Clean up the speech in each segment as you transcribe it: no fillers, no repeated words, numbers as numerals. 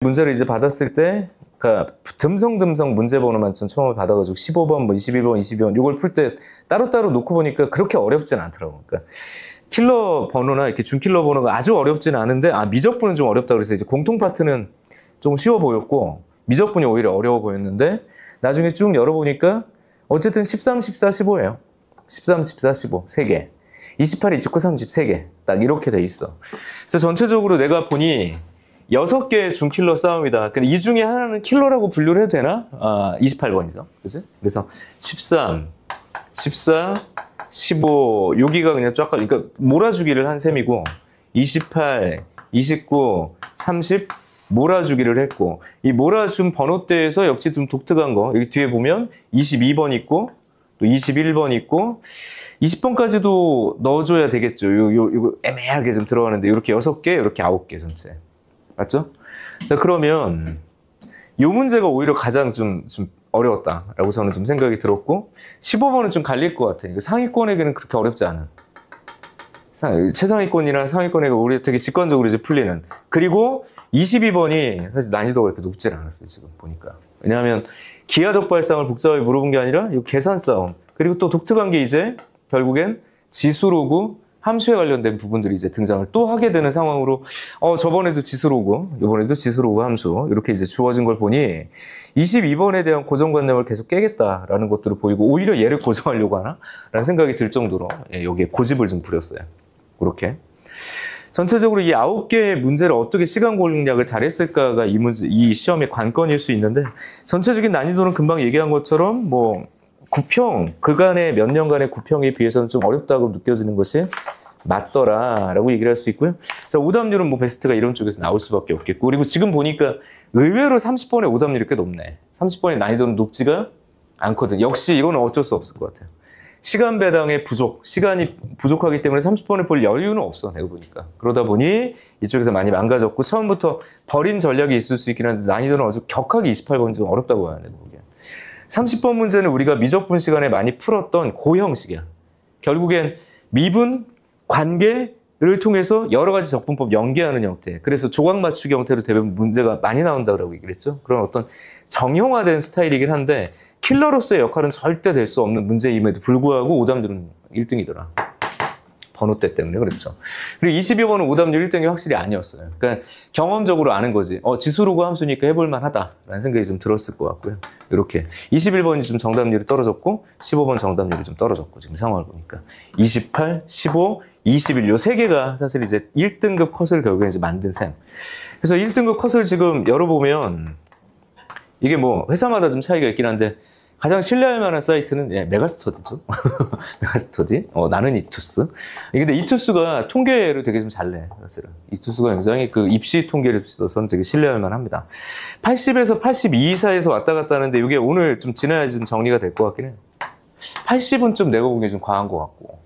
문제를 이제 받았을 때, 그러니까 듬성듬성 문제 번호만 좀 처음에 받아가지고 15번, 뭐 21번, 22번 이걸 풀 때 따로따로 놓고 보니까 그렇게 어렵진 않더라고. 그러니까 킬러 번호나 이렇게 준킬러 번호가 아주 어렵진 않은데, 미적분은 좀 어렵다 그래서 이제 공통 파트는 좀 쉬워 보였고 미적분이 오히려 어려워 보였는데, 나중에 쭉 열어보니까 어쨌든 13, 14, 15예요. 13, 14, 15 3개. 28, 29, 30 3개. 딱 이렇게 돼 있어. 그래서 전체적으로 내가 보니 6개의 준킬러 싸움이다. 근데 이 중에 하나는 킬러라고 분류를 해도 되나? 28번이죠. 그치? 그래서 13, 14, 15, 여기가 그냥 쫙, 그러니까 몰아주기를 한 셈이고, 28, 29, 30, 몰아주기를 했고, 이 몰아준 번호대에서 역시 좀 독특한 거, 여기 뒤에 보면 22번 있고, 또 21번 있고, 20번까지도 넣어줘야 되겠죠. 이거 애매하게 좀 들어가는데, 이렇게 6개, 이렇게 9개 전체. 맞죠? 자, 그러면 이 문제가 오히려 가장 좀 어려웠다라고 저는 좀 생각이 들었고, 15번은 좀 갈릴 것 같아요. 상위권에게는 그렇게 어렵지 않은. 최상위권이랑 상위권에게 우리 되게 직관적으로 이제 풀리는. 그리고 22번이 사실 난이도가 그렇게 높지 않았어요, 지금 보니까. 왜냐하면 기하적 발상을 복잡하게 물어본 게 아니라 이 계산 싸움. 그리고 또 독특한 게 이제 결국엔 지수로그 함수에 관련된 부분들이 이제 등장을 또 하게 되는 상황으로, 저번에도 지수로그, 이번에도 지수로그 함수, 이렇게 이제 주어진 걸 보니 22번에 대한 고정관념을 계속 깨겠다라는 것들을 보이고, 오히려 얘를 고정하려고 하나? 라는 생각이 들 정도로, 여기에 고집을 좀 부렸어요. 그렇게. 전체적으로 이 9개의 문제를 어떻게 시간 공략을 잘했을까가 이 시험의 관건일 수 있는데, 전체적인 난이도는 금방 얘기한 것처럼, 뭐, 9평, 그간의 몇 년간의 9평에 비해서는 좀 어렵다고 느껴지는 것이 맞더라라고 얘기를 할 수 있고요. 자, 오답률은 뭐 베스트가 이런 쪽에서 나올 수밖에 없겠고, 그리고 지금 보니까 의외로 30번의 오답률이 꽤 높네. 30번의 난이도는 높지가 않거든. 역시 이거는 어쩔 수 없을 것 같아요. 시간 배당의 부족, 시간이 부족하기 때문에 30번을 볼 여유는 없어, 내가 보니까. 그러다 보니 이쪽에서 많이 망가졌고, 처음부터 버린 전략이 있을 수 있긴 한데 난이도는 아주 격하게 28번이 좀 어렵다고 봐야 돼, 보기엔. 30번 문제는 우리가 미적분 시간에 많이 풀었던 그 형식이야. 결국엔 미분, 관계를 통해서 여러 가지 적분법 연계하는 형태. 그래서 조각 맞추기 형태로 대부분 문제가 많이 나온다고 얘기를 했죠. 그런 어떤 정형화된 스타일이긴 한데, 킬러로서의 역할은 절대 될 수 없는 문제임에도 불구하고 오답률은 1등이더라. 번호대 때문에 그렇죠. 그리고 22번은 오답률 1등이 확실히 아니었어요. 그러니까 경험적으로 아는 거지. 지수로그 함수니까 해볼만 하다라는 생각이 좀 들었을 것 같고요. 이렇게 21번이 좀 정답률이 떨어졌고, 15번 정답률이 좀 떨어졌고, 지금 상황을 보니까 28, 15, 21, 요 세 개가 사실 이제 1등급 컷을 결국에 이제 만든 셈. 그래서 1등급 컷을 지금 열어보면 이게 뭐 회사마다 좀 차이가 있긴 한데, 가장 신뢰할 만한 사이트는 메가스터디죠. 메가스터디. 나는 이투스. 근데 이투스가 통계를 되게 좀 잘내, 사실은. 이투스가 굉장히 그 입시 통계를 써서는 되게 신뢰할 만합니다. 80에서 82 사이에서 왔다 갔다 하는데, 이게 오늘 좀 지나야지 좀 정리가 될 것 같긴 해요. 80은 좀 내가 보기에 좀 과한 것 같고,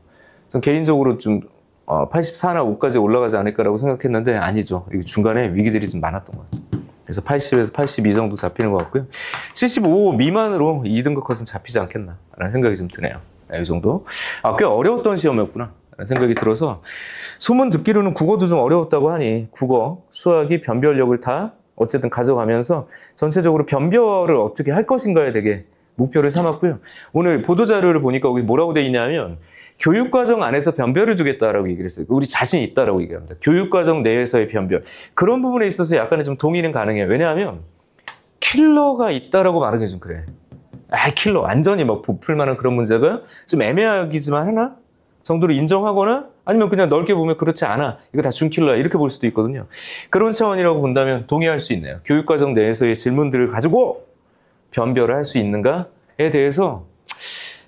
전 개인적으로 좀 84나 5까지 올라가지 않을까라고 생각했는데 아니죠. 중간에 위기들이 좀 많았던 것 같아요. 그래서 80에서 82 정도 잡히는 것 같고요. 75 미만으로 2등급 컷은 잡히지 않겠나 라는 생각이 좀 드네요. 이 정도. 꽤 어려웠던 시험이었구나 라는 생각이 들어서, 소문 듣기로는 국어도 좀 어려웠다고 하니 국어, 수학이 변별력을 다 어쨌든 가져가면서 전체적으로 변별을 어떻게 할 것인가에 되게 목표를 삼았고요. 오늘 보도자료를 보니까 여기 뭐라고 돼 있냐면, 교육과정 안에서 변별을 두겠다라고 얘기를 했어요. 우리 자신 있다라고 얘기합니다. 교육과정 내에서의 변별. 그런 부분에 있어서 약간의 좀 동의는 가능해요. 왜냐하면 킬러가 있다라고 말하기 좀 그래. 킬러 완전히 막 부풀 만한 그런 문제가 좀 애매하기지만 하나 정도로 인정하거나, 아니면 그냥 넓게 보면 그렇지 않아, 이거 다 준킬러야, 이렇게 볼 수도 있거든요. 그런 차원이라고 본다면 동의할 수 있네요. 교육과정 내에서의 질문들을 가지고 변별을 할 수 있는가에 대해서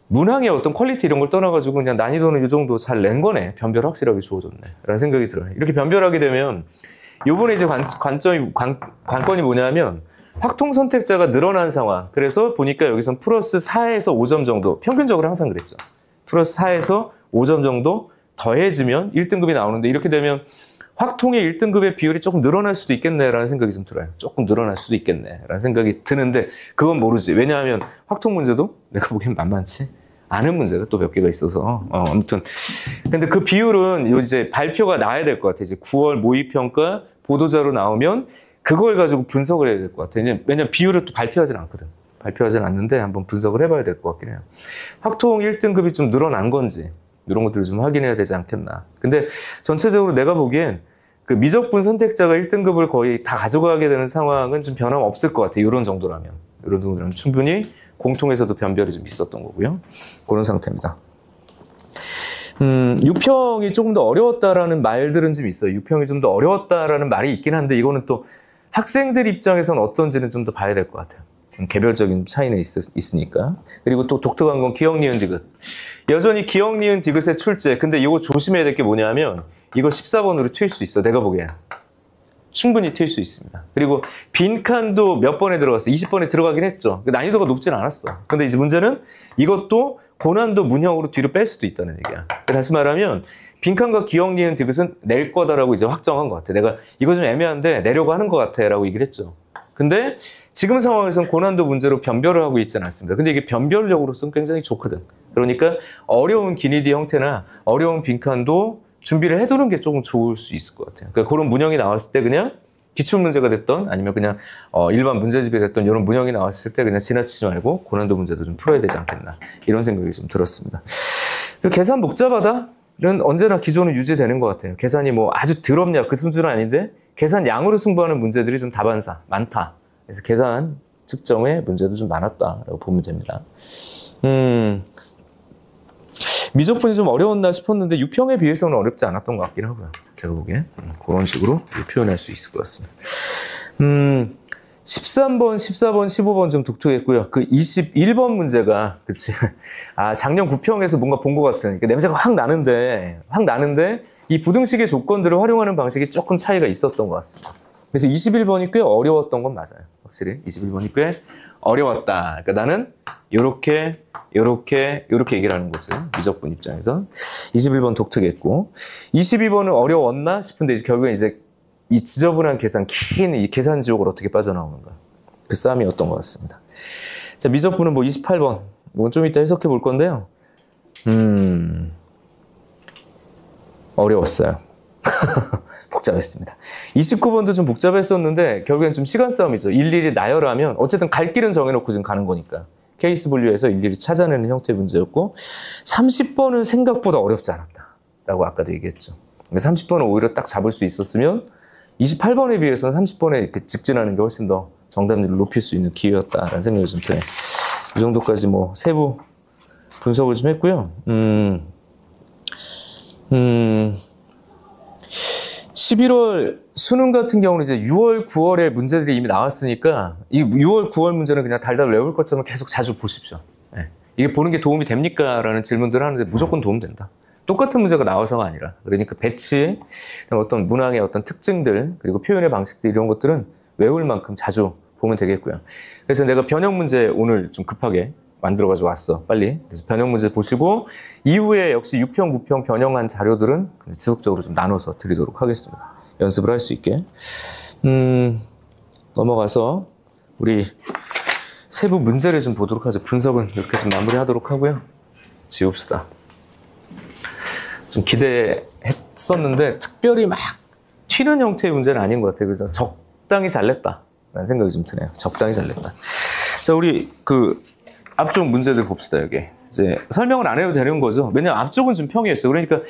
문항의 어떤 퀄리티 이런 걸 떠나가지고 그냥 난이도는 이 정도 잘 낸 거네. 변별 확실하게 주어졌네 라는 생각이 들어요. 이렇게 변별하게 되면 요번에 이제 관건이 뭐냐면, 확통 선택자가 늘어난 상황. 그래서 보니까 여기선 플러스 4에서 5점 정도, 평균적으로 항상 그랬죠. 플러스 4에서 5점 정도 더해지면 1등급이 나오는데, 이렇게 되면 확통의 1등급의 비율이 조금 늘어날 수도 있겠네라는 생각이 좀 들어요. 조금 늘어날 수도 있겠네라는 생각이 드는데, 그건 모르지. 왜냐하면 확통 문제도 내가 보기엔 만만치 않은 문제가 또 몇 개가 있어서. 아무튼. 근데 그 비율은 이제 발표가 나야 될 것 같아요. 이제 9월 모의평가 보도자료 나오면 그걸 가지고 분석을 해야 될 것 같아요. 왜냐면 비율을 또 발표하진 않거든. 발표하진 않는데 한번 분석을 해봐야 될 것 같긴 해요. 확통 1등급이 좀 늘어난 건지 이런 것들을 좀 확인해야 되지 않겠나. 근데 전체적으로 내가 보기엔 그 미적분 선택자가 1등급을 거의 다 가져가게 되는 상황은 좀 변함없을 것 같아요. 이런 정도라면. 이런 정도라면 충분히 공통에서도 변별이 좀 있었던 거고요. 그런 상태입니다. 6평이 조금 더 어려웠다라는 말들은 좀 있어요. 6평이 좀 더 어려웠다라는 말이 있긴 한데 이거는 또 학생들 입장에서는 어떤지는 좀 더 봐야 될 것 같아요. 개별적인 차이는 있으니까. 그리고 또 독특한 건 기억, 니은, 디귿. 여전히 기억, 니은, 디귿의 출제. 근데 이거 조심해야 될 게 뭐냐면 이거 14번으로 튈 수 있어. 내가 보기엔. 충분히 튈 수 있습니다. 그리고 빈칸도 몇 번에 들어갔어? 20번에 들어가긴 했죠. 난이도가 높진 않았어. 근데 이제 문제는 이것도 고난도 문형으로 뒤로 뺄 수도 있다는 얘기야. 다시 말하면 빈칸과 기억, 니은, 디귿은 낼 거다라고 이제 확정한 것 같아. 내가 이거 좀 애매한데 내려고 하는 것 같아 라고 얘기를 했죠. 근데 지금 상황에서는 고난도 문제로 변별을 하고 있지는 않습니다. 근데 이게 변별력으로서는 굉장히 좋거든. 그러니까 어려운 기니디 형태나 어려운 빈칸도 준비를 해두는 게 조금 좋을 수 있을 것 같아요. 그러니까 그런 문형이 나왔을 때 그냥 기출문제가 됐던 아니면 그냥 일반 문제집이 됐던 이런 문형이 나왔을 때 그냥 지나치지 말고 고난도 문제도 좀 풀어야 되지 않겠나 이런 생각이 좀 들었습니다. 계산 복잡하다는 언제나 기존은 유지되는 것 같아요. 계산이 뭐 아주 더럽냐 그 수준은 아닌데 계산 양으로 승부하는 문제들이 좀 다반사 많다. 그래서 계산 측정의 문제도 좀 많았다라고 보면 됩니다. 미적분이 좀 어려웠나 싶었는데 6평에 비해서는 어렵지 않았던 것 같긴 하고요. 제가 보기에 그런 식으로 표현할 수 있을 것 같습니다. 13번, 14번, 15번 좀 독특했고요. 그 21번 문제가 그치 작년 9평에서 뭔가 본 것 같은 그러니까 냄새가 확 나는데 이 부등식의 조건들을 활용하는 방식이 조금 차이가 있었던 것 같습니다. 그래서 21번이 꽤 어려웠던 건 맞아요. 확실히 21번이 꽤 어려웠다. 그러니까 나는 요렇게 얘기를 하는 거지. 미적분 입장에서. 21번 독특했고 22번은 어려웠나 싶은데 이제 결국엔 이제 이 지저분한 계산, 긴 이 계산 지옥을 어떻게 빠져나오는가. 그 싸움이었던 것 같습니다. 자, 미적분은 뭐 28번. 이건 좀 이따 해석해 볼 건데요. 어려웠어요. 복잡했습니다. 29번도 좀 복잡했었는데 결국엔 좀 시간 싸움이죠. 일일이 나열하면 어쨌든 갈 길은 정해놓고 지금 가는 거니까. 케이스 분류해서 일일이 찾아내는 형태의 문제였고 30번은 생각보다 어렵지 않았다라고 아까도 얘기했죠. 30번은 오히려 딱 잡을 수 있었으면 28번에 비해서는 30번에 이렇게 직진하는 게 훨씬 더 정답률을 높일 수 있는 기회였다라는 생각이 좀 드네요. 이 정도까지 뭐 세부 분석을 좀 했고요. 11월 수능 같은 경우는 이제 6월, 9월에 문제들이 이미 나왔으니까 이 6월, 9월 문제는 그냥 달달 외울 것처럼 계속 자주 보십시오. 네. 이게 보는 게 도움이 됩니까? 라는 질문들을 하는데 무조건 도움된다. 똑같은 문제가 나와서가 아니라 그러니까 배치, 어떤 문항의 어떤 특징들 그리고 표현의 방식들 이런 것들은 외울 만큼 자주 보면 되겠고요. 그래서 내가 변형 문제 오늘 좀 급하게 만들어가지고 왔어. 빨리. 그래서 변형 문제 보시고 이후에 역시 6평, 9평 변형한 자료들은 지속적으로 좀 나눠서 드리도록 하겠습니다. 연습을 할 수 있게. 넘어가서 우리 세부 문제를 좀 보도록 하죠. 분석은 이렇게 좀 마무리하도록 하고요. 지웁시다. 좀 기대했었는데 특별히 막 튀는 형태의 문제는 아닌 것 같아요. 그래서 적당히 잘 냈다라는 생각이 좀 드네요. 적당히 잘 냈다. 자, 우리 앞쪽 문제들 봅시다. 여기 이제 설명을 안 해도 되는 거죠. 왜냐면 앞쪽은 좀 평이었어요. 그러니까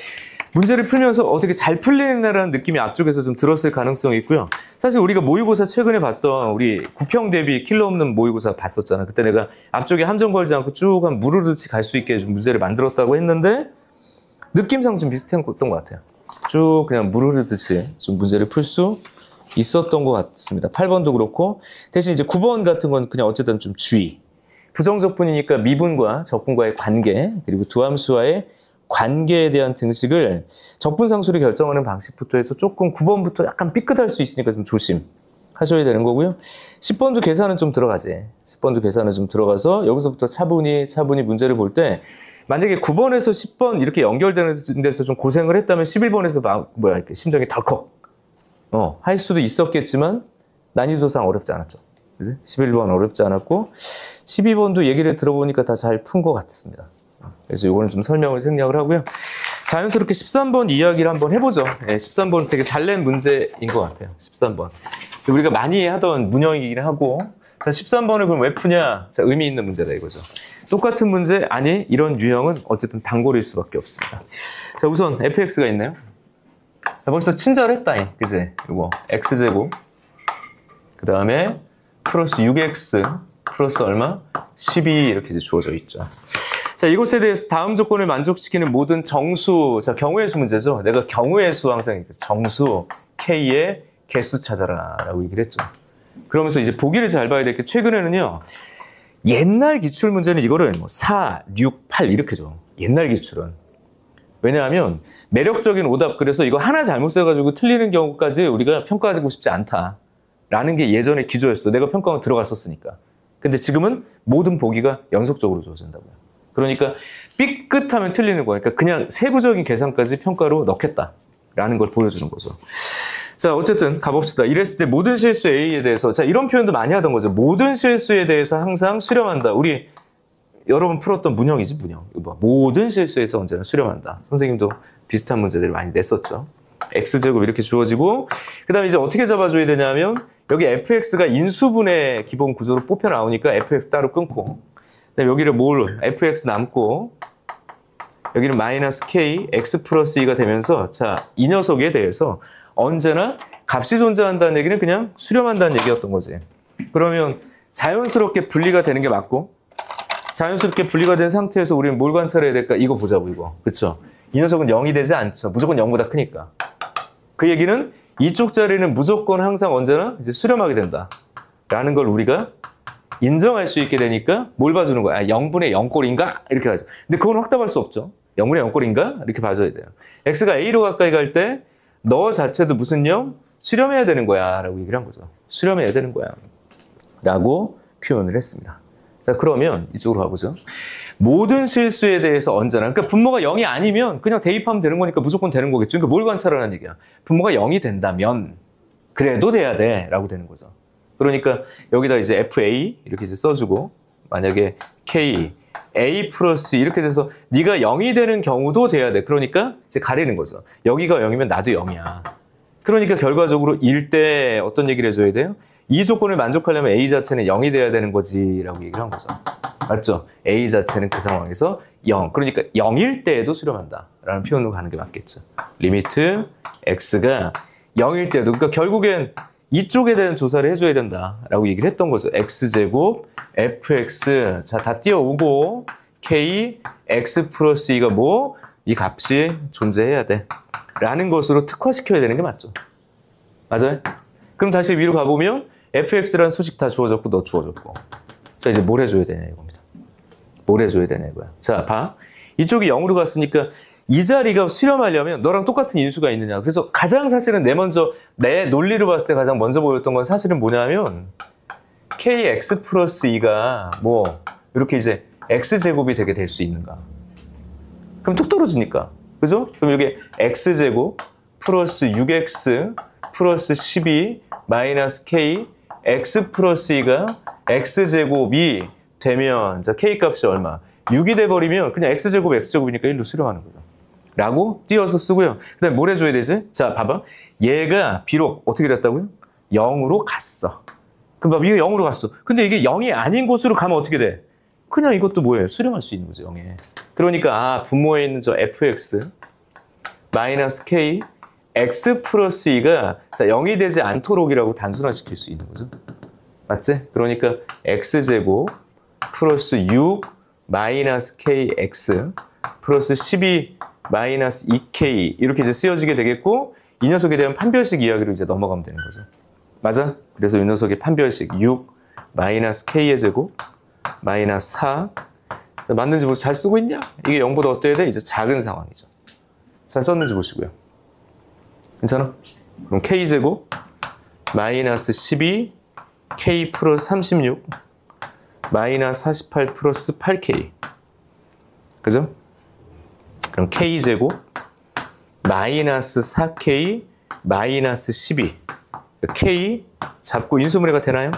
문제를 풀면서 어떻게 잘 풀리나라는 느낌이 앞쪽에서 좀 들었을 가능성이 있고요. 사실 우리가 모의고사 최근에 봤던 우리 9평 대비 킬러 없는 모의고사 봤었잖아. 그때 내가 앞쪽에 함정 걸지 않고 쭉 한 무르르치 갈 수 있게 좀 문제를 만들었다고 했는데 느낌상 좀 비슷했던 것 같아요. 쭉 그냥 무르르듯이 좀 문제를 풀 수 있었던 것 같습니다. 8번도 그렇고 대신 이제 9번 같은 건 그냥 어쨌든 좀 주의. 부정적분이니까 미분과 적분과의 관계 그리고 두 함수와의 관계에 대한 등식을 적분상수를 결정하는 방식부터 해서 조금 9번부터 약간 삐끗할 수 있으니까 좀 조심하셔야 되는 거고요. 10번도 계산은 좀 들어가지. 10번도 계산은 좀 들어가서 여기서부터 차분히 문제를 볼 때 만약에 9번에서 10번 이렇게 연결되는 데서 좀 고생을 했다면 11번에서 이렇게 심정이 덜컥 할 수도 있었겠지만 난이도상 어렵지 않았죠. 그치? 11번 어렵지 않았고 12번도 얘기를 들어보니까 다 잘 푼 것 같습니다. 그래서 이거는 좀 설명을 생략을 하고요. 자연스럽게 13번 이야기를 한번 해보죠. 네, 13번 되게 잘 낸 문제인 것 같아요. 13번. 우리가 많이 하던 문형이긴 하고, 자, 13번을 그럼 왜 푸냐? 자, 의미 있는 문제다 이거죠. 똑같은 문제? 아니, 이런 유형은 어쨌든 단골일 수밖에 없습니다. 자, 우선 fx가 있나요? 자, 벌써 친절했다잉. 그지? 이거 x제곱. 그 다음에 플러스 6x 플러스 얼마? 12 이렇게 이제 주어져 있죠. 자, 이것에 대해서 다음 조건을 만족시키는 모든 정수, 자, 경우의 수 문제죠. 내가 경우의 수 항상 정수 k의 개수 찾아라 라고 얘기를 했죠. 그러면서 이제 보기를 잘 봐야 될 게 최근에는요. 옛날 기출 문제는 이거를 뭐 4, 6, 8 이렇게 줘. 옛날 기출은. 왜냐하면 매력적인 오답 그래서 이거 하나 잘못 써가지고 틀리는 경우까지 우리가 평가하고 싶지 않다라는 게 예전에 기조였어. 내가 평가원 들어갔었으니까. 근데 지금은 모든 보기가 연속적으로 주어진다고요. 그러니까 삐끗하면 틀리는 거니까 그냥 세부적인 계산까지 평가로 넣겠다라는 걸 보여주는 거죠. 자, 어쨌든 가봅시다. 이랬을 때 모든 실수 A에 대해서, 자, 이런 표현도 많이 하던 거죠. 모든 실수에 대해서 항상 수렴한다. 우리 여러 번 풀었던 문형이지, 문형. 이거 봐. 모든 실수에서 언제나 수렴한다. 선생님도 비슷한 문제들을 많이 냈었죠. X제곱 이렇게 주어지고, 그 다음에 이제 어떻게 잡아줘야 되냐면, 여기 fx가 인수분해 기본 구조로 뽑혀 나오니까 fx 따로 끊고, 그다음에 여기를 fx 남고, 여기는 마이너스 k, x 플러스 2가 되면서, 자, 이 녀석에 대해서 언제나 값이 존재한다는 얘기는 그냥 수렴한다는 얘기였던 거지. 그러면 자연스럽게 분리가 되는 게 맞고, 자연스럽게 분리가 된 상태에서 우리는 뭘 관찰해야 될까? 이거 보자고, 이거. 그쵸? 이 녀석은 0이 되지 않죠. 무조건 0보다 크니까. 그 얘기는 이쪽 자리는 무조건 항상 언제나 이제 수렴하게 된다. 라는 걸 우리가 인정할 수 있게 되니까 뭘 봐주는 거야? 아, 0분의 0꼴인가? 이렇게 하죠. 근데 그건 확답할 수 없죠. 0분의 0꼴인가? 이렇게 봐줘야 돼요. x가 a로 가까이 갈 때 너 자체도 무슨 0? 수렴해야 되는 거야. 라고 얘기를 한 거죠. 수렴해야 되는 거야. 라고 표현을 했습니다. 자, 그러면 이쪽으로 가보죠. 모든 실수에 대해서 언제나, 그러니까 분모가 0이 아니면 그냥 대입하면 되는 거니까 무조건 되는 거겠죠. 그러니까 뭘 관찰하라는 얘기야. 분모가 0이 된다면 그래도 돼야 돼 라고 되는 거죠. 그러니까 여기다 이제 FA 이렇게 이제 써주고, 만약에 K, A 플러스 이렇게 돼서 네가 0이 되는 경우도 돼야 돼. 그러니까 이제 가리는 거죠. 여기가 0이면 나도 0이야. 그러니까 결과적으로 1대 어떤 얘기를 해줘야 돼요? 이 조건을 만족하려면 A 자체는 0이 돼야 되는 거지 라고 얘기를 한 거죠. 맞죠? A 자체는 그 상황에서 0. 그러니까 0일 때에도 수렴한다 라는 표현으로 가는 게 맞겠죠. 리미트 x가 0일 때도, 그러니까 결국엔 이쪽에 대한 조사를 해줘야 된다 라고 얘기를 했던 거죠. x제곱 fx, 자, 다 띄워오고 k, x 플러스 2가 뭐? 이 값이 존재해야 돼 라는 것으로 특화시켜야 되는 게 맞죠. 맞아요? 그럼 다시 위로 가보면 fx라는 수식 다 주어졌고 너 주어졌고, 자, 이제 뭘 해줘야 되냐 이겁니다. 뭘 해줘야 되냐 이거야. 자, 봐. 이쪽이 0으로 갔으니까 이 자리가 수렴하려면 너랑 똑같은 인수가 있느냐. 그래서 가장 사실은 내 논리를 봤을 때 가장 먼저 보였던 건 사실은 뭐냐면 kx 플러스 2가 뭐 이렇게 이제 x제곱이 되게 될 수 있는가. 그럼 뚝 떨어지니까. 그죠? 그럼 여기 x제곱 플러스 6x 플러스 12 마이너스 k x 플러스 2가 x제곱이 되면, 자, k 값이 얼마? 6이 돼버리면 그냥 x제곱 x제곱이니까 1로 수렴하는 거죠. 라고 띄어서 쓰고요. 그 다음에 뭘 해줘야 되지? 자, 봐봐. 얘가 비록 어떻게 됐다고요? 0으로 갔어. 그럼 봐, 이게 0으로 갔어. 근데 이게 0이 아닌 곳으로 가면 어떻게 돼? 그냥 이것도 뭐예요? 수렴할 수 있는 거죠, 0에. 그러니까 분모에 있는 저 fx 마이너스 k x 플러스 2가 자, 0이 되지 않도록이라고 단순화시킬 수 있는 거죠. 맞지? 그러니까 x제곱 플러스 6 마이너스 kx 플러스 12 마이너스 2k 이렇게 이제 쓰여지게 되겠고, 이 녀석에 대한 판별식 이야기로 이제 넘어가면 되는 거죠. 맞아? 그래서 이 녀석의 판별식 6 마이너스 k의 제곱 마이너스 4, 맞는지 뭐 잘 쓰고 있냐? 이게 0보다 어때야 돼? 이제 작은 상황이죠. 잘 썼는지 보시고요. 괜찮아? 그럼 k제곱 마이너스 12 k 플러스 36 마이너스 48 플러스 8k, 그죠? 그럼 k제곱 마이너스 4k 마이너스 12, k 잡고 인수분해가 되나요?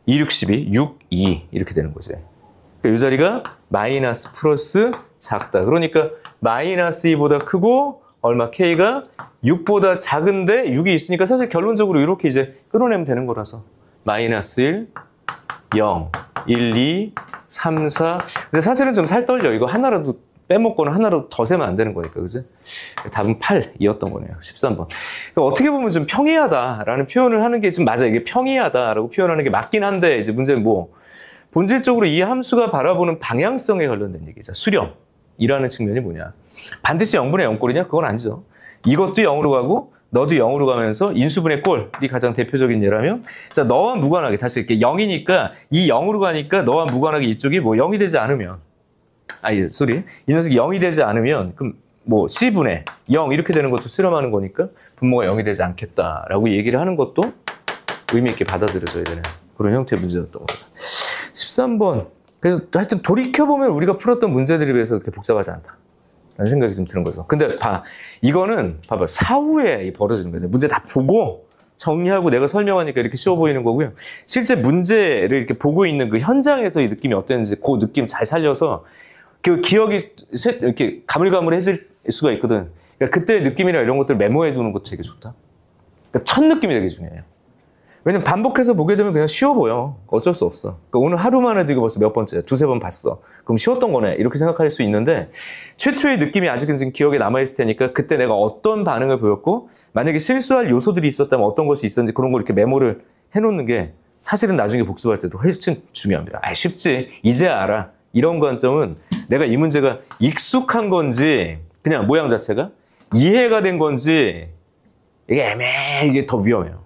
2, 6, 12, 6, 2 이렇게 되는 거지. 이 자리가 마이너스 플러스 작다. 그러니까 마이너스 2보다 크고 얼마 K가 6보다 작은데 6이 있으니까 사실 결론적으로 이렇게 이제 끌어내면 되는 거라서 마이너스 1, 0, 1, 2, 3, 4. 근데 사실은 좀 살 떨려. 이거 하나라도 빼먹거나 하나라도 더 세면 안 되는 거니까, 그지? 답은 8이었던 거네요. 13번. 그러니까 어떻게 보면 좀 평이하다라는 표현을 하는 게 좀 맞아. 이게 평이하다라고 표현하는 게 맞긴 한데, 이제 문제는 뭐, 본질적으로 이 함수가 바라보는 방향성에 관련된 얘기죠. 수렴이라는 측면이 뭐냐. 반드시 0분의 0꼴이냐? 그건 아니죠. 이것도 0으로 가고, 너도 0으로 가면서 인수분해 꼴이 가장 대표적인 예라면, 자, 너와 무관하게, 다시 이렇게 0이니까, 이 0으로 가니까 너와 무관하게 이쪽이 뭐 0이 되지 않으면, 이 녀석이 0이 되지 않으면, 그럼 뭐 C분의 0 이렇게 되는 것도 수렴하는 거니까 분모가 0이 되지 않겠다라고 얘기를 하는 것도 의미 있게 받아들여져야 되는 그런 형태의 문제였던 겁니다. 13번. 그래서 하여튼 돌이켜보면 우리가 풀었던 문제들에 비해서 그렇게 복잡하지 않다. 라는 생각이 좀 드는 거죠. 근데 이거는 봐봐. 사후에 벌어지는 거예요. 문제 다 보고 정리하고 내가 설명하니까 이렇게 쉬워 보이는 거고요. 실제 문제를 이렇게 보고 있는 그 현장에서 이 느낌이 어땠는지 그 느낌 잘 살려서 그 기억이 이렇게 가물가물해질 수가 있거든. 그러니까 그때의 느낌이나 이런 것들을 메모해 두는 것도 되게 좋다. 그러니까 첫 느낌이 되게 중요해요. 왜냐면 반복해서 보게 되면 그냥 쉬워 보여. 어쩔 수 없어. 그러니까 오늘 하루만 해도 이거 벌써 몇 번째, 두세 번 봤어. 그럼 쉬웠던 거네. 이렇게 생각할 수 있는데 최초의 느낌이 아직은 지금 기억에 남아있을 테니까 그때 내가 어떤 반응을 보였고 만약에 실수할 요소들이 있었다면 어떤 것이 있었는지 그런 걸 이렇게 메모를 해놓는 게 사실은 나중에 복습할 때도 훨씬 중요합니다. 쉽지. 이제 알아. 이런 관점은 내가 이 문제가 익숙한 건지 그냥 모양 자체가 이해가 된 건지 이게 애매해. 이게 더 위험해요.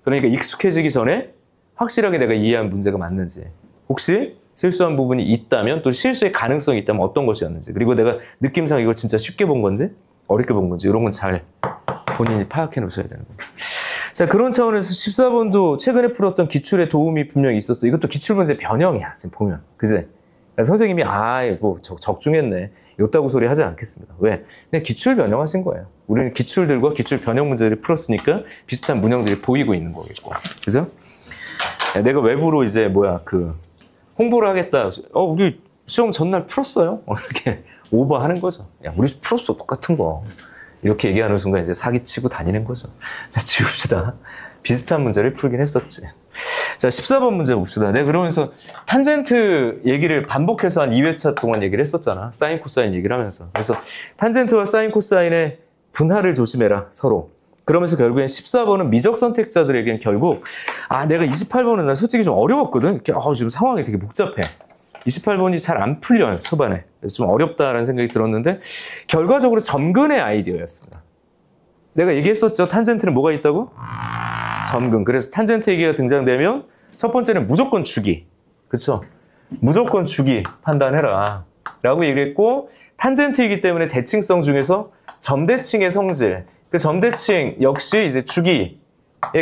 그러니까 익숙해지기 전에 확실하게 내가 이해한 문제가 맞는지 혹시 실수한 부분이 있다면 또 실수의 가능성이 있다면 어떤 것이었는지 그리고 내가 느낌상 이걸 진짜 쉽게 본 건지 어렵게 본 건지 이런 건 잘 본인이 파악해 놓으셔야 되는 거예요. 자, 그런 차원에서 14번도 최근에 풀었던 기출에 도움이 분명히 있었어. 이것도 기출문제 변형이야. 지금 보면. 그지? 선생님이 뭐 적중했네. 요따구 소리 하지 않겠습니다. 왜? 그냥 기출 변형하신 거예요. 우리는 기출들과 기출 변형 문제를 풀었으니까 비슷한 문형들이 보이고 있는 거겠고. 그죠? 내가 외부로 이제 홍보를 하겠다. 우리 시험 전날 풀었어요. 이렇게 오버하는 거죠. 야, 우리 풀었어. 똑같은 거. 이렇게 얘기하는 순간 이제 사기치고 다니는 거죠. 자, 지웁시다. 비슷한 문제를 풀긴 했었지. 자, 14번 문제 봅시다. 내가 그러면서 탄젠트 얘기를 반복해서 한 2회차 동안 얘기를 했었잖아. 사인, 코사인 얘기를 하면서. 그래서 탄젠트와 사인, 코사인의 분할을 조심해라, 서로. 그러면서 결국엔 14번은 미적 선택자들에겐 결국 내가 28번은 난 솔직히 좀 어려웠거든. 지금 상황이 되게 복잡해. 28번이 잘 안 풀려요, 초반에. 그래서 좀 어렵다라는 생각이 들었는데 결과적으로 점근의 아이디어였습니다. 내가 얘기했었죠. 탄젠트는 뭐가 있다고? 점근. 그래서 탄젠트 얘기가 등장되면 첫 번째는 무조건 주기. 그렇죠? 무조건 주기 판단해라. 라고 얘기했고 탄젠트이기 때문에 대칭성 중에서 점대칭의 성질. 그 점대칭 역시 이제 주기의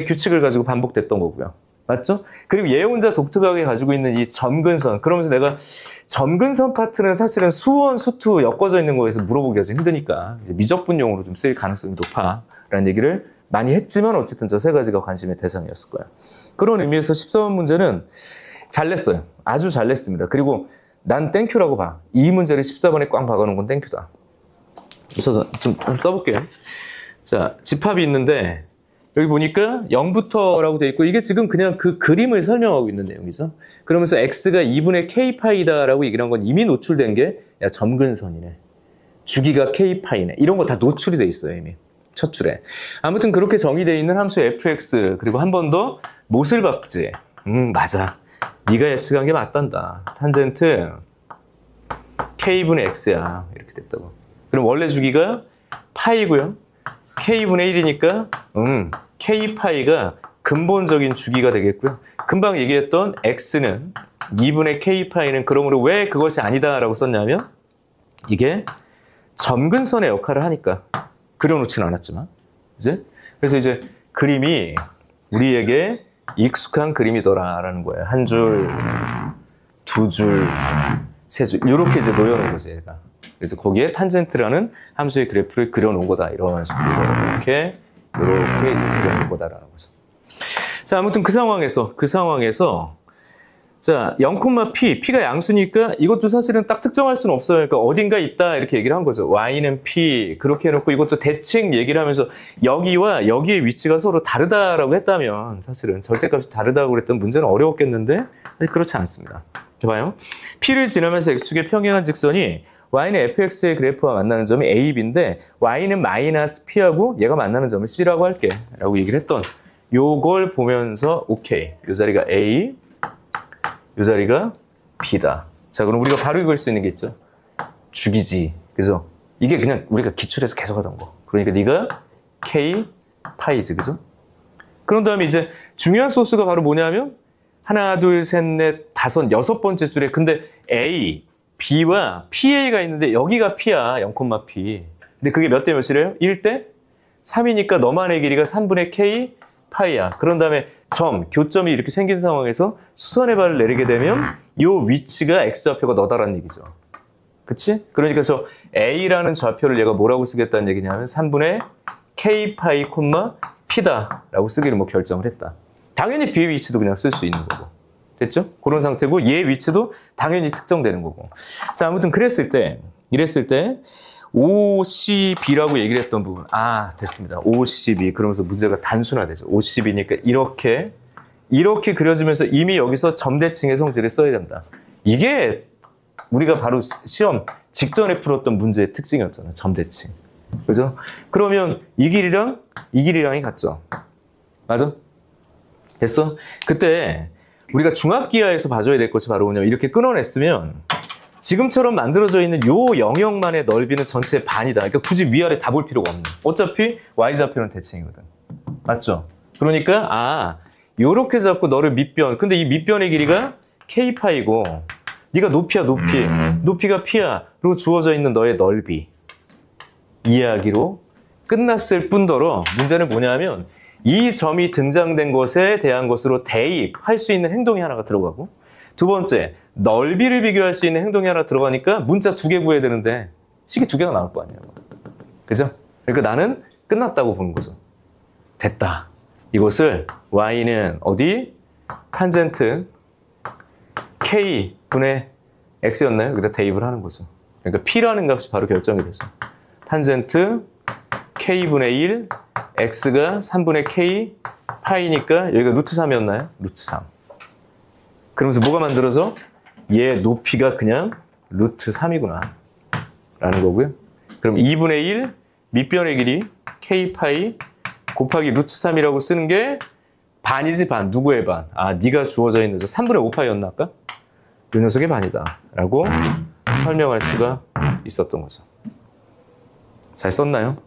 규칙을 가지고 반복됐던 거고요. 맞죠? 그리고 얘 혼자 독특하게 가지고 있는 이 점근선. 그러면서 내가 점근선 파트는 사실은 수원, 수투 엮어져 있는 거에서 물어보기가 좀 힘드니까 미적분용으로 좀 쓰일 가능성이 높아라는 얘기를 많이 했지만 어쨌든 저 세 가지가 관심의 대상이었을 거야. 그런 의미에서 14번 문제는 잘 냈어요. 아주 잘 냈습니다. 그리고 난 땡큐라고 봐. 이 문제를 14번에 꽝 박아놓은 건 땡큐다. 그래서 좀 써볼게요. 자, 집합이 있는데 여기 보니까 0부터라고 돼 있고 이게 지금 그냥 그 그림을 설명하고 있는 내용이죠. 그러면서 x가 2분의 k파이다라고 얘기를 한 건 이미 노출된 게 점근선이네. 주기가 k파이네. 이런 거 다 노출이 돼 있어요, 이미. 첫 줄에. 아무튼 그렇게 정의되어 있는 함수 fx 그리고 한 번 더 못을 박지. 맞아. 네가 예측한 게 맞단다. 탄젠트 k분의 x야. 이렇게 됐다고. 그럼 원래 주기가 파이고요. k분의 1이니까 k파이가 근본적인 주기가 되겠고요. 금방 얘기했던 x는 2분의 k파이는 그러므로 왜 그것이 아니다라고 썼냐면 이게 점근선의 역할을 하니까 그려놓지는 않았지만 이제 그래서 이제 그림이 우리에게 익숙한 그림이더라라는 거예요. 한 줄, 두 줄, 세 줄 이렇게 이제 놓여놓은 거지 얘가. 그래서 거기에 탄젠트라는 함수의 그래프를 그려놓은 거다. 이런 식으로 이렇게 이제 그려놓은 거다라는 거죠. 자, 아무튼 그 상황에서 자, 0,p, p가 양수니까 이것도 사실은 딱 특정할 수는 없어요. 그러니까 어딘가 있다 이렇게 얘기를 한 거죠. y는 p 그렇게 해놓고 이것도 대칭 얘기를 하면서 여기와 여기의 위치가 서로 다르다라고 했다면 사실은 절대값이 다르다고 그랬던 문제는 어려웠겠는데 그렇지 않습니다. 봐요. p를 지나면서 x축에 평행한 직선이 y는 fx의 그래프와 만나는 점이 a, b인데 y는 마이너스 p하고 얘가 만나는 점을 c라고 할게 라고 얘기를 했던 요걸 보면서 오케이. 요 자리가 a, 요 자리가 b다. 자, 그럼 우리가 바로 읽을 수 있는 게 있죠. 죽이지. 그죠? 이게 그냥 우리가 기출에서 계속 하던 거. 그러니까 네가 k 파이지. 그죠? 그런 다음에 이제 중요한 소스가 바로 뭐냐면 하나, 둘, 셋, 넷, 다섯, 여섯 번째 줄에 근데 a, b와 pa가 있는데 여기가 p야. 0,p. 근데 그게 몇 대 몇이래요? 1대 3이니까 너만의 길이가 3분의 k 파이야. 그런 다음에 점, 교점이 이렇게 생긴 상황에서 수선의 발을 내리게 되면 이 위치가 x좌표가 너다라는 얘기죠. 그치? 그러니까 저 a라는 좌표를 얘가 뭐라고 쓰겠다는 얘기냐면 3분의 k 파이 콤마 p다라고 쓰기로 뭐 결정을 했다. 당연히 b의 위치도 그냥 쓸 수 있는 거고. 됐죠? 그런 상태고 얘 위치도 당연히 특정되는 거고. 자, 아무튼 이랬을 때 OCB라고 얘기를 했던 부분. 아, 됐습니다. OCB. 그러면서 문제가 단순화되죠. OCB니까 이렇게 그려지면서 이미 여기서 점대칭의 성질을 써야 된다. 이게 우리가 바로 시험 직전에 풀었던 문제의 특징이었잖아요. 점대칭. 그죠? 그러면 이 길이랑이 같죠? 맞아? 됐어? 그때 우리가 중압기하에서 봐줘야 될 것이 바로 뭐냐면 이렇게 끊어냈으면 지금처럼 만들어져 있는 요 영역만의 넓이는 전체의 반이다. 그러니까 굳이 위아래 다 볼 필요가 없는. 어차피 y좌표는 대칭이거든. 맞죠? 그러니까 요렇게 잡고 너를 밑변. 근데 이 밑변의 길이가 k파이고 네가 높이야 높이. 높이가 p야. 그리고 주어져 있는 너의 넓이. 이해하기로 끝났을 뿐더러 문제는 뭐냐면 이 점이 등장된 것에 대한 것으로 대입할 수 있는 행동이 하나가 들어가고 두 번째, 넓이를 비교할 수 있는 행동이 하나 들어가니까 문자 2개 구해야 되는데 식이 2개가 나올 거 아니에요. 그죠? 그러니까 나는 끝났다고 보는 거죠. 됐다. 이것을 y는 어디? 탄젠트 k분의 x였나요? 여기다 대입을 하는 거죠. 그러니까 p라는 값이 바로 결정이 되죠. 탄젠트 k분의 1, x가 3분의 k 파이니까 여기가 루트 3이었나요? 루트 3. 그러면서 뭐가 만들어져? 얘 높이가 그냥 루트 3이구나 라는 거고요. 그럼 2분의 1 밑변의 길이 k 파이 곱하기 루트 3이라고 쓰는 게 반이지 반. 누구의 반? 네가 주어져 있는 저 3분의 5 파이였나 아까? 이 녀석의 반이다 라고 설명할 수가 있었던 거죠. 잘 썼나요?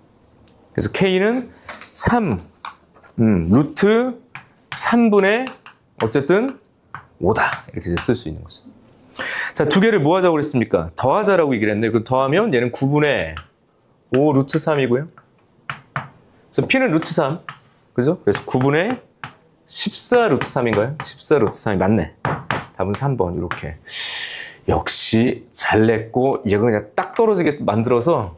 그래서 k는 3 루트 3분의 어쨌든 5다. 이렇게 쓸 수 있는 거죠. 자, 두 개를 뭐 하자고 그랬습니까? 더하자라고 얘기를 했는데, 그 더하면 얘는 9분의 5 루트 3이고요. 그래서 p는 루트 3. 그죠? 그래서 9분의 14 루트 3인가요? 14 루트 3이 맞네. 답은 3번, 이렇게. 역시 잘 냈고, 얘가 그냥 딱 떨어지게 만들어서,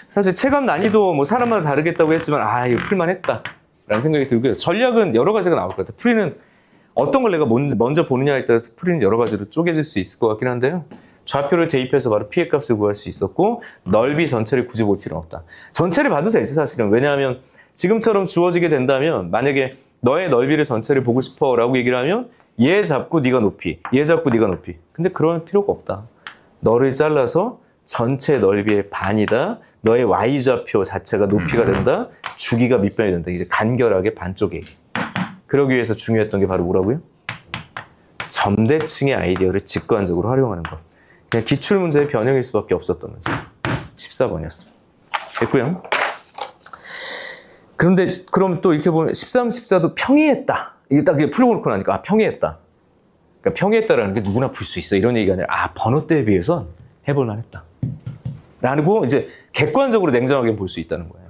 사실 체감 난이도 뭐 사람마다 다르겠다고 했지만, 이거 풀만했다. 라는 생각이 들고요. 전략은 여러 가지가 나올 것 같아요. 풀이는 어떤 걸 내가 먼저 보느냐에 따라서 풀이는 여러 가지로 쪼개질 수 있을 것 같긴 한데요. 좌표를 대입해서 바로 p의 값을 구할 수 있었고 넓이 전체를 굳이 볼 필요는 없다. 전체를 봐도 되지 사실은. 왜냐하면 지금처럼 주어지게 된다면 만약에 너의 넓이를 전체를 보고 싶어 라고 얘기를 하면 얘 잡고 네가 높이, 얘 잡고 네가 높이. 근데 그럴 필요가 없다. 너를 잘라서 전체 넓이의 반이다. 너의 y좌표 자체가 높이가 된다. 주기가 밑변이 된다. 이제 간결하게 반쪽에. 그러기 위해서 중요했던 게 바로 뭐라고요? 점대칭의 아이디어를 직관적으로 활용하는 것. 그냥 기출문제의 변형일 수밖에 없었던 문제. 14번이었습니다. 됐고요. 그런데 그럼 또 이렇게 보면 13, 14도 평이했다. 이게 딱 풀어놓고 나니까 평이했다. 그러니까 평이했다라는 게 누구나 풀 수 있어. 이런 얘기가 아니라 번호 때에 비해선 해볼 만했다. 라고 이제 객관적으로 냉정하게 볼 수 있다는 거예요.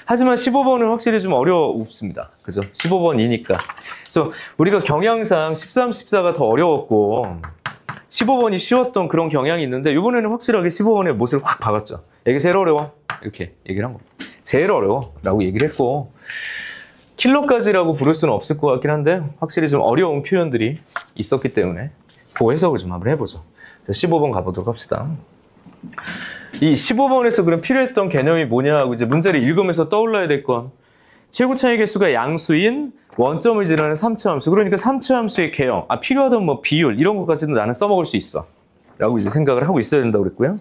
하지만 15번은 확실히 좀 어렵습니다. 그죠? 15번이니까. 그래서 우리가 경향상 13, 14가 더 어려웠고 15번이 쉬웠던 그런 경향이 있는데 이번에는 확실하게 15번의 못을 확 박았죠. 이게 제일 어려워. 이렇게 얘기를 한 겁니다. 제일 어려워 라고 얘기를 했고 킬러까지라고 부를 수는 없을 것 같긴 한데 확실히 좀 어려운 표현들이 있었기 때문에 그 해석을 좀 한번 해보죠. 자, 15번 가보도록 합시다. 이 15번에서 그럼 필요했던 개념이 뭐냐 하고 이제 문제를 읽으면서 떠올라야 될 건 최고차의 개수가 양수인 원점을 지나는 3차 함수. 그러니까 3차 함수의 개형, 필요하던 뭐 비율 이런 것까지도 나는 써먹을 수 있어. 라고 이제 생각을 하고 있어야 된다고 그랬고요.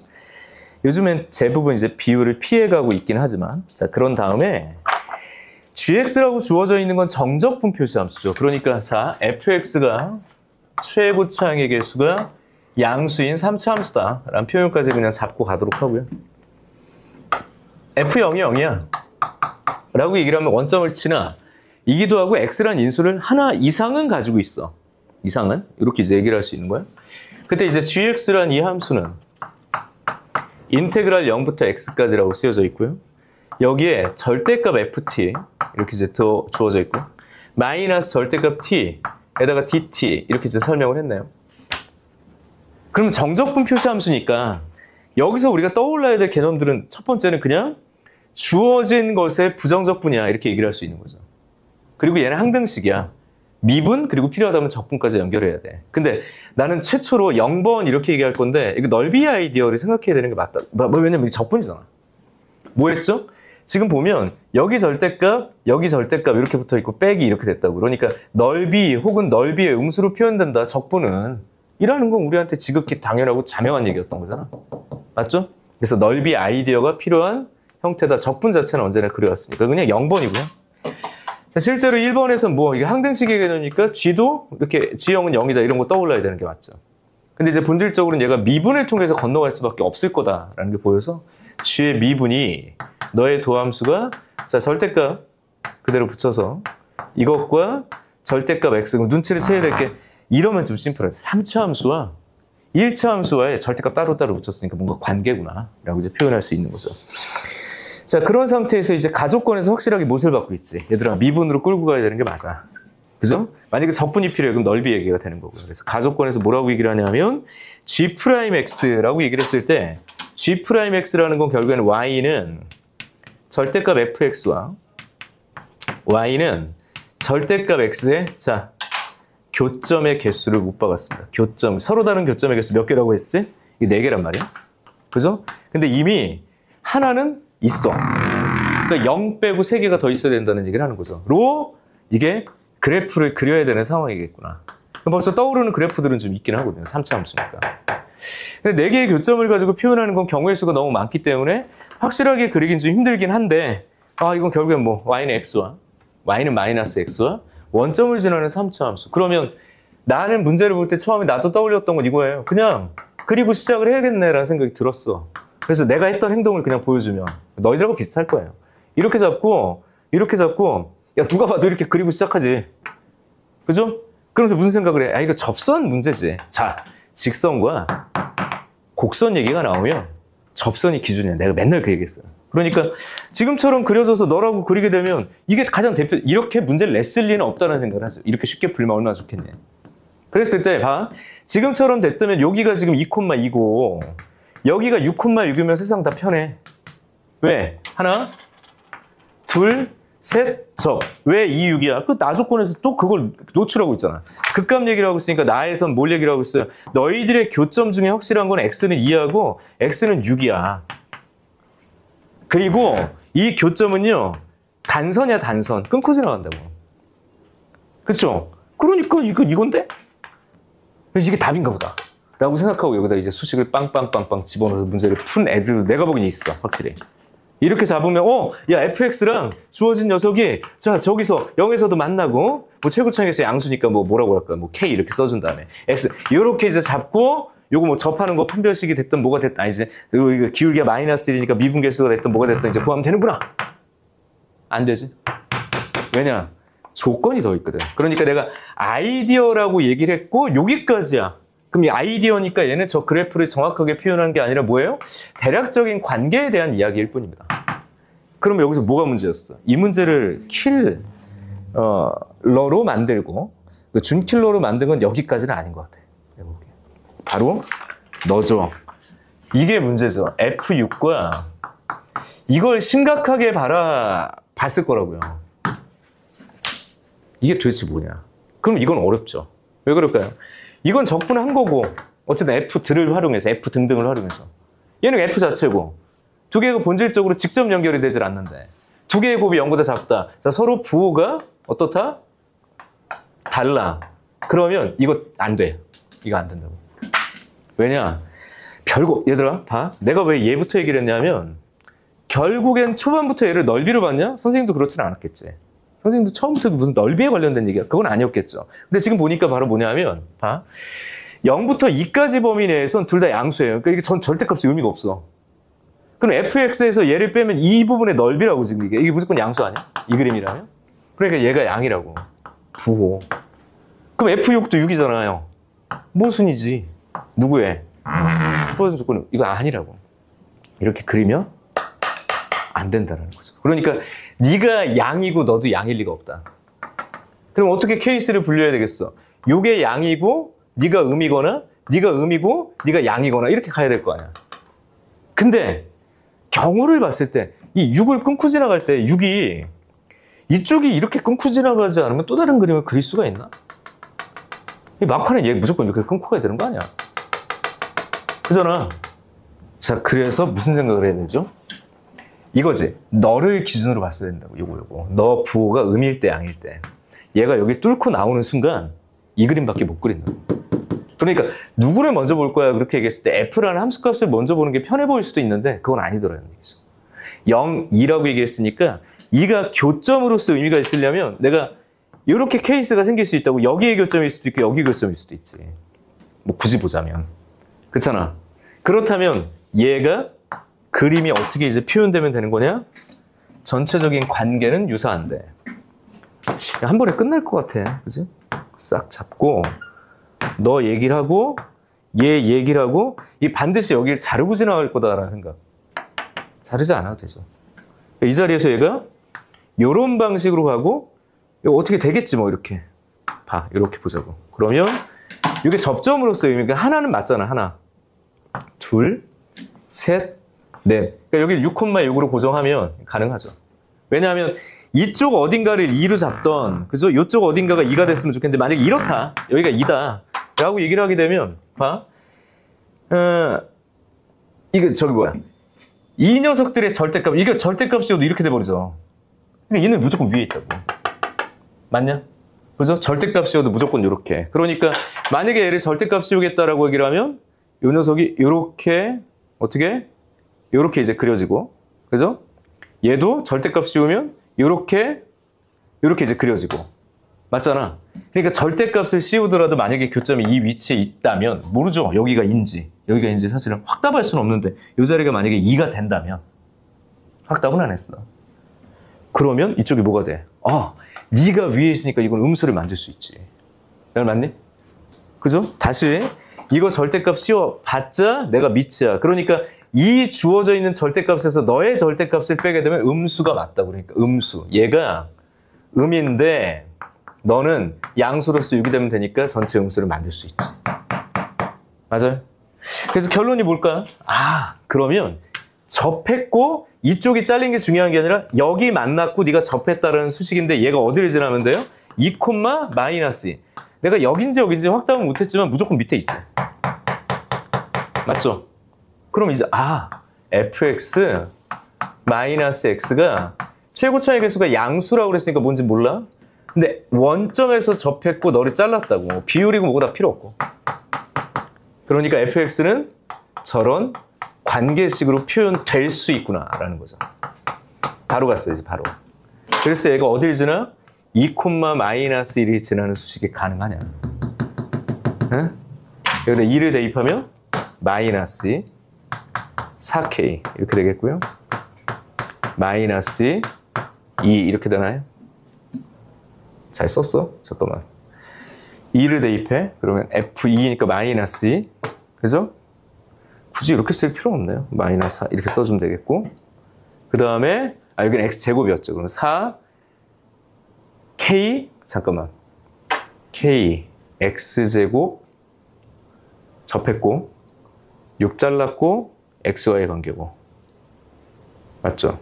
요즘엔 대부분 이제 비율을 피해가고 있긴 하지만 자, 그런 다음에 gx라고 주어져 있는 건 정적분 표시 함수죠. 그러니까 자, fx가 최고차항의 개수가 양수인 3차 함수다 라는 표현까지 그냥 잡고 가도록 하고요. f0이 0이야 라고 얘기를 하면 원점을 치나 이기도 하고 x라는 인수를 하나 이상은 가지고 있어. 이상은 이렇게 이제 얘기를 할 수 있는 거야. 그때 이제 gx라는 이 함수는 인테그랄 0부터 x까지라고 쓰여져 있고요. 여기에 절대값 ft 이렇게 이제 더 주어져 있고 마이너스 절대값 t에다가 dt 이렇게 이제 설명을 했나요? 그럼 정적분 표시 함수니까 여기서 우리가 떠올라야 될 개념들은 첫 번째는 그냥 주어진 것의 부정적분이야 이렇게 얘기를 할 수 있는 거죠. 그리고 얘는 항등식이야. 미분 그리고 필요하다면 적분까지 연결해야 돼. 근데 나는 최초로 0번 이렇게 얘기할 건데 이거 넓이 아이디어를 생각해야 되는 게 맞다. 왜냐면 이게 적분이잖아. 뭐 했죠? 지금 보면 여기 절대값 이렇게 붙어 있고 빼기 이렇게 됐다고. 그러니까 넓이 혹은 넓이의 음수로 표현된다. 적분은 이라는 건 우리한테 지극히 당연하고 자명한 얘기였던 거잖아. 맞죠? 그래서 넓이 아이디어가 필요한 형태다. 적분 자체는 언제나 그래왔으니까 그냥 0번이고요. 자, 실제로 1번에서는 뭐 이게 항등식의 개념이니까 g도 이렇게 g형은 0이다 이런 거 떠올라야 되는 게 맞죠. 근데 이제 본질적으로는 얘가 미분을 통해서 건너갈 수밖에 없을 거다라는 게 보여서 g의 미분이 너의 도함수가 자 절대값 그대로 붙여서 이것과 절대값 x 그럼 눈치를 채야 될 게 이러면 좀 심플하지. 3차 함수와 1차 함수와의 절대값 따로따로 붙였으니까 뭔가 관계구나 라고 이제 표현할 수 있는 거죠. 자, 그런 상태에서 이제 가족권에서 확실하게 못을 받고 있지. 얘들아, 미분으로 끌고 가야 되는 게 맞아. 그죠? 만약에 적분이 필요해, 그럼 넓이 얘기가 되는 거고요. 그래서 가족권에서 뭐라고 얘기를 하냐면 G'X라고 얘기를 했을 때 G'X라는 건 결국에는 Y는 절대값 fx와 Y는 절대값 x의 자 교점의 개수를 못 박았습니다. 교점, 서로 다른 교점의 개수 몇 개라고 했지? 이게 4개란 말이야. 그죠? 근데 이미 하나는 있어. 그러니까 0 빼고 3개가 더 있어야 된다는 얘기를 하는 거죠. 로 이게 그래프를 그려야 되는 상황이겠구나. 벌써 떠오르는 그래프들은 좀 있긴 하거든요. 3차 함수니까. 근데 4개의 교점을 가지고 표현하는 건 경우의 수가 너무 많기 때문에 확실하게 그리긴 좀 힘들긴 한데 이건 결국엔 뭐 y는 x와 y는 마이너스 x와 원점을 지나는 3차 함수. 그러면 나는 문제를 볼 때 처음에 나도 떠올렸던 건 이거예요. 그냥 그리고 시작을 해야겠네라는 생각이 들었어. 그래서 내가 했던 행동을 그냥 보여주면 너희들하고 비슷할 거예요. 이렇게 잡고 야 누가 봐도 이렇게 그리고 시작하지. 그죠? 그러면서 무슨 생각을 해? 이거 접선 문제지. 자, 직선과 곡선 얘기가 나오면 접선이 기준이야. 내가 맨날 그 얘기했어요. 그러니까 지금처럼 그려져서 너라고 그리게 되면 이게 가장 대표 이렇게 문제를 냈을 리는 없다는 생각을 하세요. 이렇게 쉽게 풀면 얼마나 좋겠네. 그랬을 때 봐. 지금처럼 됐다면 여기가 지금 2,2고 여기가 6,6이면 세상 다 편해. 왜? 하나, 둘, 셋, 접. 왜 2, 6이야? 그 나 조건에서 또 그걸 노출하고 있잖아. 극값 얘기를 하고 있으니까 나에선 뭘 얘기를 하고 있어요? 너희들의 교점 중에 확실한 건 x는 2하고 x는 6이야. 그리고 이 교점은요. 단선이야, 단선. 끊고 지나간다고. 그쵸? 그러니까 이건데? 이게 답인가 보다. 라고 생각하고 여기다 이제 수식을 빵빵빵빵 집어넣어서 문제를 푼 애들도 내가 보기엔 있어. 확실히. 이렇게 잡으면 야 fx랑 주어진 녀석이 자 저기서 0에서도 만나고 뭐 최고차항에서 양수니까 뭐라고 할까 뭐 k 이렇게 써준 다음에 x 이렇게 이제 잡고 요거 뭐 접하는 거 판별식이 됐든 뭐가 됐든 이제 이거 기울기가 마이너스 1이니까 미분 개수가 됐든 뭐가 됐든 이제 구하면 되는구나. 안 되지. 왜냐? 조건이 더 있거든. 그러니까 내가 아이디어라고 얘기를 했고 여기까지야. 그럼 이 아이디어니까 얘는 저 그래프를 정확하게 표현한 게 아니라 뭐예요? 대략적인 관계에 대한 이야기일 뿐입니다. 그러면 여기서 뭐가 문제였어? 이 문제를 킬러로 만들고 준킬러로 만든 건 여기까지는 아닌 것 같아. 바로 너죠. 이게 문제죠. F6과 이걸 심각하게 봤을 거라고요. 이게 도대체 뭐냐? 그럼 이건 어렵죠. 왜 그럴까요? 이건 적분한 거고 어쨌든 F들을 활용해서 F 등등을 활용해서 얘는 F 자체고 두 개가 본질적으로 직접 연결이 되질 않는데 두 개의 곱이 0보다 작다. 자, 서로 부호가 어떻다? 달라. 그러면 이거 안 돼. 이거 안 된다고. 왜냐? 별거 얘들아 봐. 내가 왜 얘부터 얘기를 했냐면 결국엔 초반부터 얘를 넓이로 봤냐? 선생님도 그렇지는 않았겠지. 선생님도 처음부터 무슨 넓이에 관련된 얘기야. 그건 아니었겠죠. 근데 지금 보니까 바로 뭐냐면 봐. 0부터 2까지 범위 내에선 둘 다 양수예요. 그러니까 이게 절대값이 의미가 없어. 그럼 fx에서 얘를 빼면 이 부분의 넓이라고 지금 이게 무조건 양수 아니야? 이 그림이라면? 그러니까 얘가 양이라고. 부호. 그럼 f6도 6이잖아요. 모순이지. 누구의? 주어진 조건은 이거 아니라고. 이렇게 그리면 안 된다는 거죠. 그러니까 네가 양이고 너도 양일 리가 없다. 그럼 어떻게 케이스를 분류해야 되겠어? 요게 양이고 네가 음이거나 네가 음이고 네가 양이거나 이렇게 가야 될 거 아니야. 근데 경우를 봤을 때 이 6을 끊고 지나갈 때 6이 이쪽이 이렇게 끊고 지나가지 않으면 또 다른 그림을 그릴 수가 있나? 이 막판에 얘 무조건 이렇게 끊고 가야 되는 거 아니야? 그잖아. 자, 그래서 무슨 생각을 해야 되죠? 이거지. 너를 기준으로 봤어야 된다고. 요거. 너 부호가 음일 때 양일 때. 얘가 여기 뚫고 나오는 순간 이 그림밖에 못 그린다. 그러니까 누구를 먼저 볼 거야 그렇게 얘기했을 때 F라는 함수값을 먼저 보는 게 편해 보일 수도 있는데 그건 아니더라는 얘기죠. 0, 2라고 얘기했으니까 2가 교점으로서 의미가 있으려면 내가 이렇게 케이스가 생길 수 있다고 여기에 교점일 수도 있고 여기 교점일 수도 있지. 뭐 굳이 보자면. 그렇잖아. 그렇다면 얘가 그림이 어떻게 이제 표현되면 되는 거냐? 전체적인 관계는 유사한데 한 번에 끝날 것 같아. 그지? 싹 잡고 너 얘기를 하고 얘 얘기를 하고 이 반드시 여기를 자르고 지나갈 거다라는 생각. 자르지 않아도 되죠. 이 자리에서 얘가 이런 방식으로 가고 이거 어떻게 되겠지 뭐 이렇게 봐. 이렇게 보자고. 그러면 이게 접점으로서 의미가 하나는 맞잖아. 하나. 둘, 셋, 넷. 그러니까 여기를 6,6으로 고정하면 가능하죠. 왜냐하면 이쪽 어딘가를 2로 잡던, 그죠? 이쪽 어딘가가 2가 됐으면 좋겠는데, 만약에 이렇다. 여기가 2다. 라고 얘기를 하게 되면, 봐. 이거, 저기 뭐야. 이 녀석들의 절대값, 이게 절대값이어도 이렇게 돼버리죠. 근데 얘는 무조건 위에 있다고. 맞냐? 그죠? 절대값이어도 무조건 이렇게. 그러니까, 만약에 얘를 절대값 씌우겠다라고 얘기를 하면, 이 녀석이 이렇게, 어떻게? 이렇게 이제 그려지고, 그죠? 얘도 절대값 씌우면, 이렇게 이제 그려지고. 맞잖아. 그러니까 절대값을 씌우더라도 만약에 교점이 이 위치에 있다면 모르죠. 여기가 인지 사실은 확답할 수는 없는데 이 자리가 만약에 2가 된다면 확답은 안 했어. 그러면 이쪽이 뭐가 돼? 아, 네가 위에 있으니까 이건 음수를 만들 수 있지. 맞니? 그죠? 다시 이거 절대값 씌워봤자 내가 밑이야. 그러니까 이 주어져 있는 절대값에서 너의 절대값을 빼게 되면 음수가 맞다. 그러니까 음수. 얘가 음인데 너는 양수로서 6이 되면 되니까 전체 음수를 만들 수 있지. 맞아요? 그래서 결론이 뭘까? 아, 그러면 접했고 이쪽이 잘린 게 중요한 게 아니라 여기 만났고 네가 접했다는 수식인데 얘가 어디를 지나면 돼요? 2, -2. 내가 여긴지 확답은 못했지만 무조건 밑에 있지. 맞죠? 그럼 이제 fx 마이너스 x가 최고 차이 개수가 양수라고 그랬으니까 뭔지 몰라? 근데 원점에서 접했고 너를 잘랐다고. 비율이고 뭐고 다 필요 없고. 그러니까 fx는 저런 관계식으로 표현될 수 있구나라는 거죠. 바로 갔어요, 이제 바로. 그래서 얘가 어딜 지나? 2, -1이 지나는 수식이 가능하냐? 응? 여기다 2를 대입하면 마이너스 4k 이렇게 되겠고요. 마이너스 2 이렇게 되나요? 잘 썼어? 잠깐만. 2를 대입해. 그러면 F2니까 마이너스 2. 그죠? 굳이 이렇게 쓸 필요 없네요. 마이너스 4 이렇게 써주면 되겠고. 그 다음에 여기는 x제곱이었죠. 그럼 4k 잠깐만. k x제곱 접했고 6 잘랐고 x와의 관계고. 맞죠?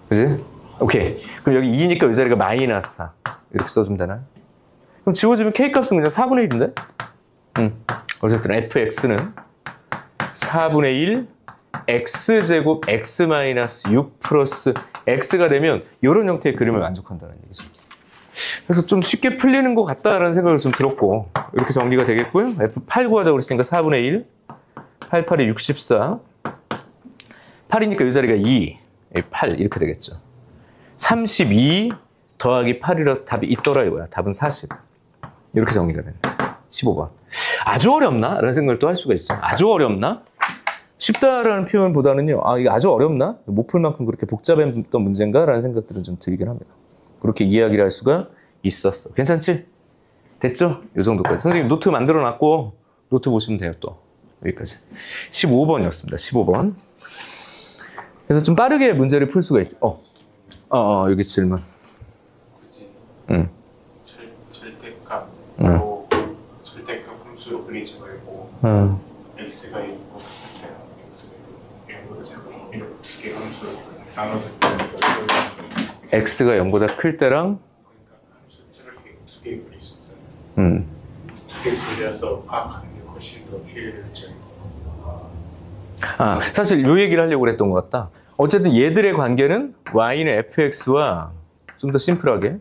그지? 오케이. 그럼 여기 2니까 이 자리가 마이너스 4. 이렇게 써주면 되나요? 그럼 지워지면 K값은 그냥 4분의 1인데? 어쨌든 fx는 4분의 1 x제곱 x-6 플러스 x가 되면 이런 형태의 그림을 만족한다는 얘기죠. 그래서 좀 쉽게 풀리는 것 같다라는 생각을 좀 들었고, 이렇게 정리가 되겠고요. f8 구하자고 그랬으니까 4분의 1, 8, 8이 64, 8이니까 이 자리가 2, 8 이렇게 되겠죠. 32 더하기 8이라서 답이 있더라 이거야. 답은 40. 이렇게 정리가 된다. 15번. 아주 어렵나? 라는 생각을 또 할 수가 있죠. 아주 어렵나? 쉽다라는 표현보다는요, 아, 이게 아주 어렵나? 못 풀 만큼 그렇게 복잡했던 문제인가? 라는 생각들은 좀 들긴 합니다. 그렇게 이야기를 할 수가 있었어. 괜찮지? 됐죠? 이 정도까지. 선생님 노트 만들어 놨고, 노트 보시면 돼요, 또. 여기까지. 15번이었습니다. 15번. 그래서 좀 빠르게 문제를 풀 수가 있죠. 여기 질문. 절대값으로 절대값 함수로 그리지 말고 x가 0보다 크면 x가 0보다 작은 이런 두 개 함수로 나눠서 x가 0보다 클 때랑 그러니까 함수 저렇게 두 개 그릴 수 있잖아요. 두 개 그려서 파악하는 게 훨씬 더 효율적이고. 사실 요 얘기를 하려고 그랬던 것 같다. 어쨌든 얘들의 관계는 y는 fx와 좀 더 심플하게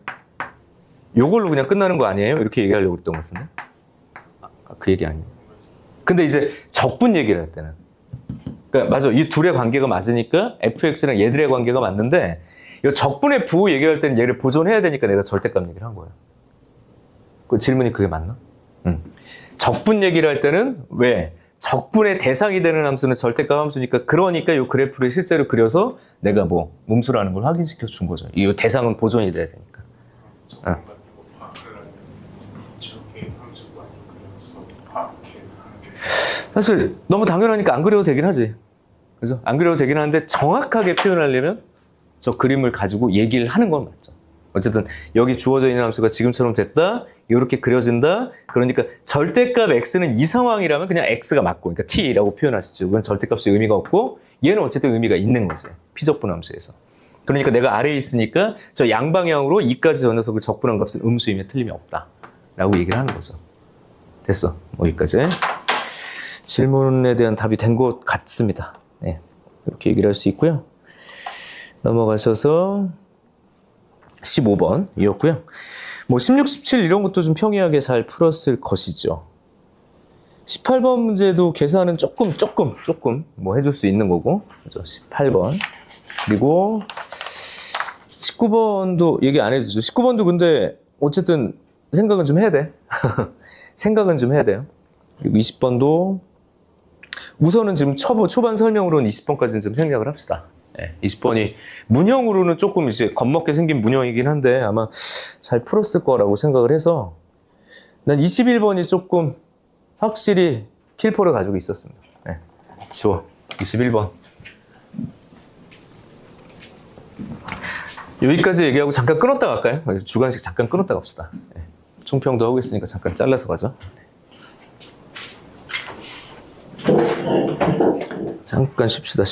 요걸로 그냥 끝나는 거 아니에요? 이렇게 얘기하려고 그랬던 것 같은데. 그 얘기 아니에요. 근데 이제 적분 얘기를 할 때는. 그러니까 맞아. 이 둘의 관계가 맞으니까 fx랑 얘들의 관계가 맞는데 이 적분의 부호 얘기할 때는 얘를 보존해야 되니까 내가 절대값 얘기를 한 거예요. 그 질문이 그게 맞나? 적분 얘기를 할 때는 왜? 적분의 대상이 되는 함수는 절대값 함수니까 그러니까 이 그래프를 실제로 그려서 내가 뭐 몸수라는 걸 확인시켜 준 거죠. 이 대상은 보존이 돼야 되니까. 사실 너무 당연하니까 안 그려도 되긴 하지. 그죠? 안 그려도 되긴 하는데 정확하게 표현하려면 저 그림을 가지고 얘기를 하는 건 맞죠. 어쨌든 여기 주어져 있는 함수가 지금처럼 됐다. 이렇게 그려진다. 그러니까 절대값 x는 이 상황이라면 그냥 x가 맞고, 그러니까 t라고 표현할 수 있죠. 그건 절대값이 의미가 없고 얘는 어쨌든 의미가 있는 거지. 피적분 함수에서. 그러니까 내가 아래에 있으니까 저 양방향으로 2까지 저 녀석을 적분한 값은 음수이며 틀림이 없다. 라고 얘기를 하는 거죠. 됐어. 여기까지. 질문에 대한 답이 된 것 같습니다. 네. 이렇게 얘기를 할 수 있고요. 넘어가셔서 15번이었고요. 뭐 16, 17 이런 것도 좀 평이하게 잘 풀었을 것이죠. 18번 문제도 계산은 조금 뭐 해줄 수 있는 거고. 그죠? 18번. 그리고 19번도 얘기 안 해도 되죠. 19번도 근데 어쨌든 생각은 좀 해야 돼. 생각은 좀 해야 돼요. 그리고 20번도 우선은 지금 초반 설명으로는 20번까지는 좀 생략을 합시다. 네, 20번이 문형으로는 조금 이제 겁먹게 생긴 문형이긴 한데 아마 잘 풀었을 거라고 생각을 해서 난 21번이 조금 확실히 킬포를 가지고 있었습니다. 네, 지워. 21번. 여기까지 얘기하고 잠깐 끊었다 갈까요? 주관식 잠깐 끊었다 갑시다. 네, 총평도 하고 있으니까 잠깐 잘라서 가죠. 잠깐 쉽시다.